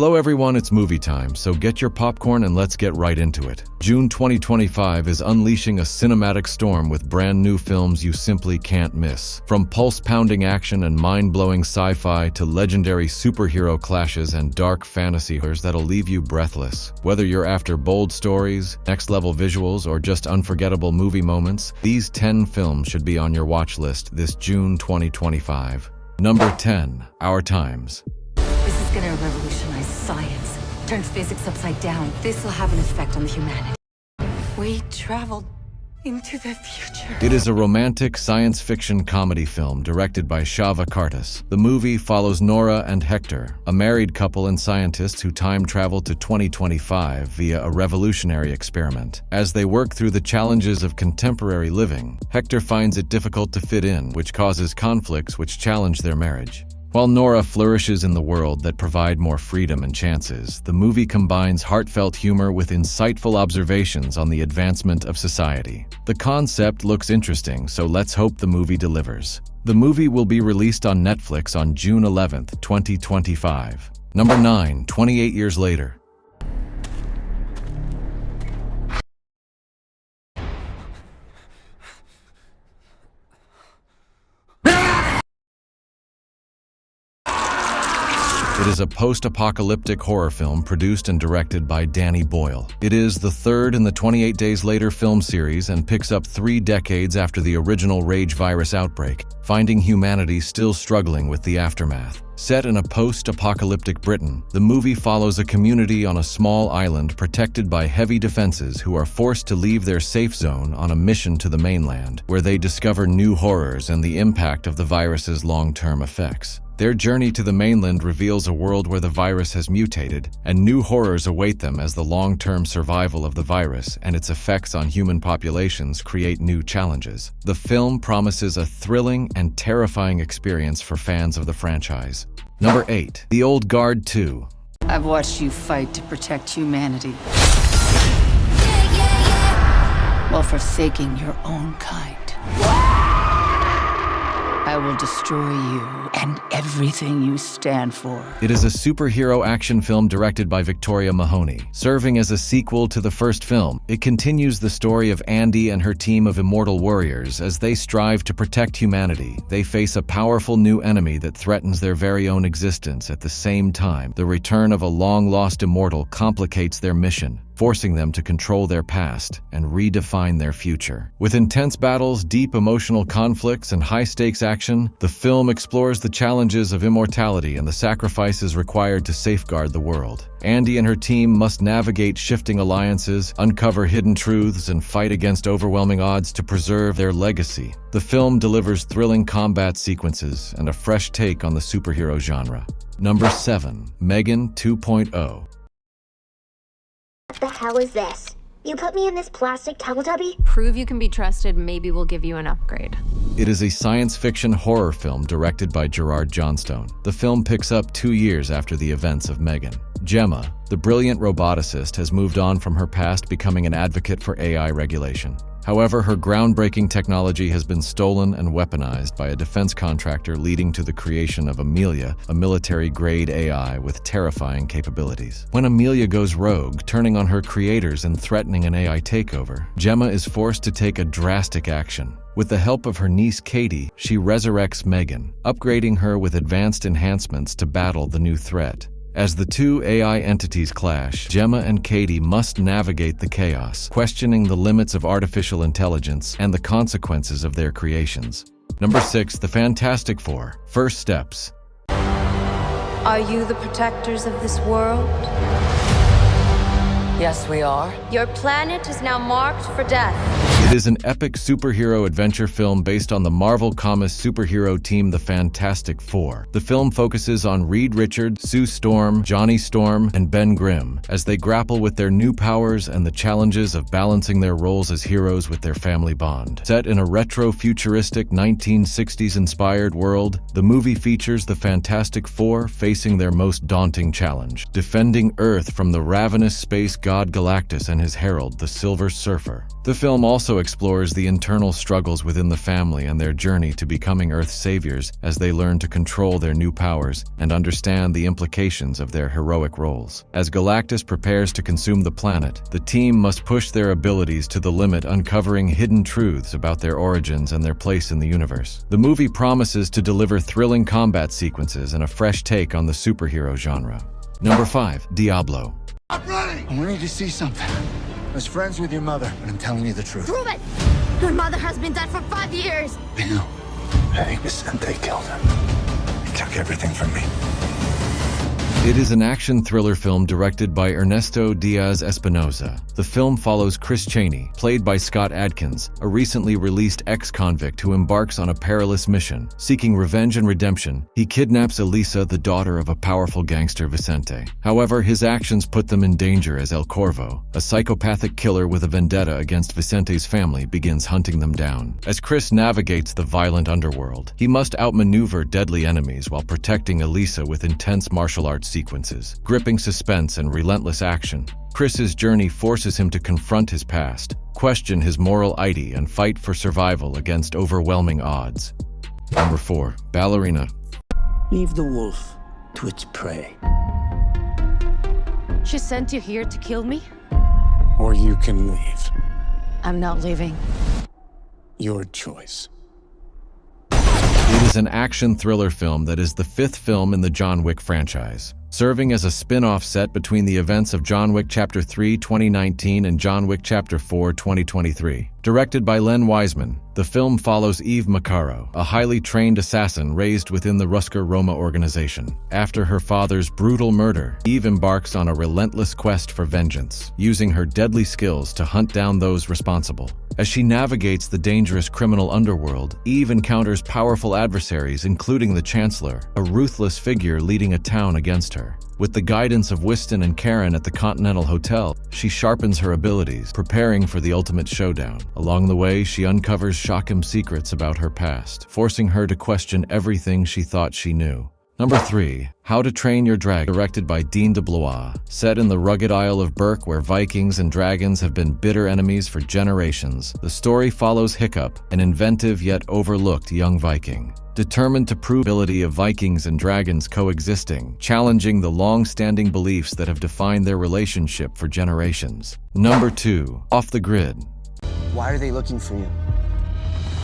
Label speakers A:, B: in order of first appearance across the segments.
A: Hello everyone, it's movie time, so get your popcorn and let's get right into it. June 2025 is unleashing a cinematic storm with brand new films you simply can't miss. From pulse-pounding action and mind-blowing sci-fi to legendary superhero clashes and dark fantasy horrors that'll leave you breathless. Whether you're after bold stories, next-level visuals, or just unforgettable movie moments, these 10 films should be on your watch list this June 2025. Number 10. Our Times.
B: This is gonna revolutionize science, turn physics upside down. This will have an effect on the humanity. We traveled into the future.
A: It is a romantic science fiction comedy film directed by Shava Kartas. The movie follows Nora and Hector, a married couple and scientists who time travel to 2025 via a revolutionary experiment. As they work through the challenges of contemporary living, Hector finds it difficult to fit in, which causes conflicts which challenge their marriage. While Nora flourishes in the world that provide more freedom and chances, the movie combines heartfelt humor with insightful observations on the advancement of society. The concept looks interesting, so let's hope the movie delivers. The movie will be released on Netflix on June 11th, 2025. Number 9. 28 Years Later. It is a post-apocalyptic horror film produced and directed by Danny Boyle. It is the third in the 28 Days Later film series and picks up 3 decades after the original Rage virus outbreak, finding humanity still struggling with the aftermath. Set in a post-apocalyptic Britain, the movie follows a community on a small island protected by heavy defenses who are forced to leave their safe zone on a mission to the mainland, where they discover new horrors and the impact of the virus's long-term effects. Their journey to the mainland reveals a world where the virus has mutated, and new horrors await them as the long-term survival of the virus and its effects on human populations create new challenges. The film promises a thrilling and terrifying experience for fans of the franchise. Number 8. The Old Guard 2.
B: I've watched you fight to protect humanity while forsaking your own kind. I will destroy you and everything you stand for.
A: It is a superhero action film directed by Victoria Mahoney. Serving as a sequel to the first film, it continues the story of Andy and her team of immortal warriors as they strive to protect humanity. They face a powerful new enemy that threatens their very own existence at the same time. The return of a long-lost immortal complicates their mission, forcing them to control their past and redefine their future. With intense battles, deep emotional conflicts, and high-stakes action, the film explores the challenges of immortality and the sacrifices required to safeguard the world. Andy and her team must navigate shifting alliances, uncover hidden truths, and fight against overwhelming odds to preserve their legacy. The film delivers thrilling combat sequences and a fresh take on the superhero genre. Number 7. Megan 2.0.
C: What the hell is this? You put me in this plastic Teletubby?
D: Prove you can be trusted, maybe we'll give you an upgrade.
A: It is a science fiction horror film directed by Gerard Johnstone. The film picks up 2 years after the events of Megan. Gemma, the brilliant roboticist, has moved on from her past, becoming an advocate for AI regulation. However, her groundbreaking technology has been stolen and weaponized by a defense contractor, leading to the creation of Amelia, a military-grade AI with terrifying capabilities. When Amelia goes rogue, turning on her creators and threatening an AI takeover, Gemma is forced to take a drastic action. With the help of her niece Katie, she resurrects Megan, upgrading her with advanced enhancements to battle the new threat. As the two AI entities clash, Gemma and Katie must navigate the chaos, questioning the limits of artificial intelligence and the consequences of their creations. Number 6. The Fantastic Four: First Steps.
E: Are you the protectors of this world?
F: Yes, we are.
E: Your planet is now marked for death.
A: It is an epic superhero adventure film based on the Marvel Comics superhero team The Fantastic Four. The film focuses on Reed Richards, Sue Storm, Johnny Storm, and Ben Grimm as they grapple with their new powers and the challenges of balancing their roles as heroes with their family bond. Set in a retro-futuristic 1960s-inspired world, the movie features the Fantastic Four facing their most daunting challenge: defending Earth from the ravenous space god Galactus and his herald, the Silver Surfer. The film also also explores the internal struggles within the family and their journey to becoming Earth's saviors as they learn to control their new powers and understand the implications of their heroic roles. As Galactus prepares to consume the planet, the team must push their abilities to the limit, uncovering hidden truths about their origins and their place in the universe. The movie promises to deliver thrilling combat sequences and a fresh take on the superhero genre. Number 5. Diablo.
F: I'm running! I need to see something. I was friends with your mother, but I'm telling you the truth.
C: Prove it! Your mother has been dead for 5 years!
F: I know. I think Vicente killed him. He took everything from me.
A: It is an action thriller film directed by Ernesto Diaz-Espinosa. The film follows Chris Chaney, played by Scott Adkins, a recently released ex-convict who embarks on a perilous mission. Seeking revenge and redemption, he kidnaps Elisa, the daughter of a powerful gangster Vicente. However, his actions put them in danger as El Corvo, a psychopathic killer with a vendetta against Vicente's family, begins hunting them down. As Chris navigates the violent underworld, he must outmaneuver deadly enemies while protecting Elisa with intense martial arts sequences, gripping suspense and relentless action. Chris's journey forces him to confront his past, question his moral ID, and fight for survival against overwhelming odds. Number 4. Ballerina.
G: Leave the wolf to its prey.
D: She sent you here to kill me?
G: Or you can leave.
D: I'm not leaving.
G: Your choice.
A: It is an action thriller film that is the 5th film in the John Wick franchise, serving as a spin-off set between the events of John Wick Chapter 3 2019 and John Wick Chapter 4 2023. Directed by Len Wiseman, the film follows Eve Macaro, a highly trained assassin raised within the Rusker Roma organization. After her father's brutal murder, Eve embarks on a relentless quest for vengeance, using her deadly skills to hunt down those responsible. As she navigates the dangerous criminal underworld, Eve encounters powerful adversaries, including the Chancellor, a ruthless figure leading a town against her. With the guidance of Wystan and Karen at the Continental Hotel, she sharpens her abilities, preparing for the ultimate showdown. Along the way, she uncovers shocking secrets about her past, forcing her to question everything she thought she knew. Number 3. How to Train Your Dragon, directed by Dean DeBlois. Set in the rugged Isle of Berk, where Vikings and dragons have been bitter enemies for generations, the story follows Hiccup, an inventive yet overlooked young Viking. Determined to prove the ability of Vikings and dragons coexisting, challenging the long-standing beliefs that have defined their relationship for generations. Number 2. Off the Grid.
G: Why are they looking for you?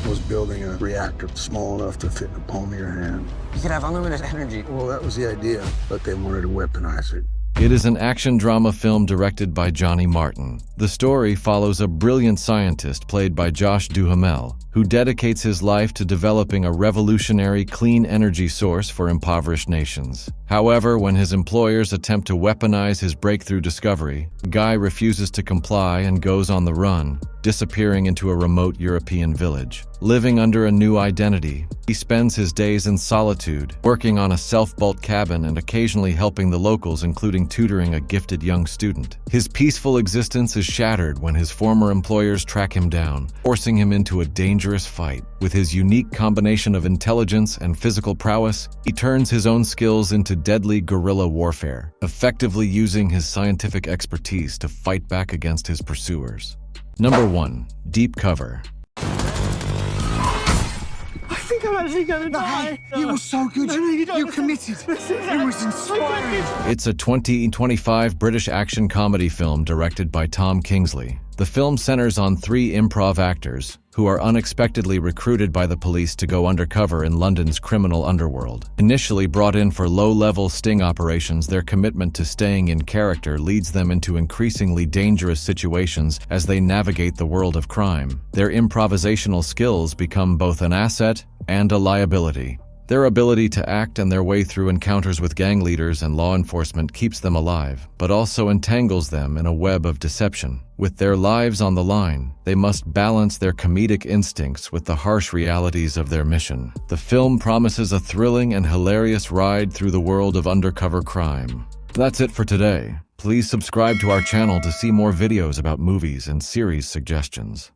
F: Was building a reactor small enough to fit in the palm of your hand.
G: You could have unlimited energy.
F: Well, that was the idea, but they wanted to weaponize it.
A: It is an action drama film directed by Johnny Martin. The story follows a brilliant scientist played by Josh Duhamel, who dedicates his life to developing a revolutionary clean energy source for impoverished nations. However, when his employers attempt to weaponize his breakthrough discovery, Guy refuses to comply and goes on the run, disappearing into a remote European village. Living under a new identity, he spends his days in solitude, working on a self-built cabin and occasionally helping the locals, including tutoring a gifted young student. His peaceful existence is shattered when his former employers track him down, forcing him into a dangerous fight. With his unique combination of intelligence and physical prowess, he turns his own skills into deadly guerrilla warfare, effectively using his scientific expertise to fight back against his pursuers. Number 1. Deep Cover.
H: I think I'm actually gonna die.
F: You were so good. You committed. It was inspiring.
A: It's a 2025 British action comedy film directed by Tom Kingsley. The film centers on 3 improv actors who are unexpectedly recruited by the police to go undercover in London's criminal underworld. Initially brought in for low-level sting operations, their commitment to staying in character leads them into increasingly dangerous situations as they navigate the world of crime. Their improvisational skills become both an asset and a liability. Their ability to act and their way through encounters with gang leaders and law enforcement keeps them alive, but also entangles them in a web of deception. With their lives on the line, they must balance their comedic instincts with the harsh realities of their mission. The film promises a thrilling and hilarious ride through the world of undercover crime. That's it for today. Please subscribe to our channel to see more videos about movies and series suggestions.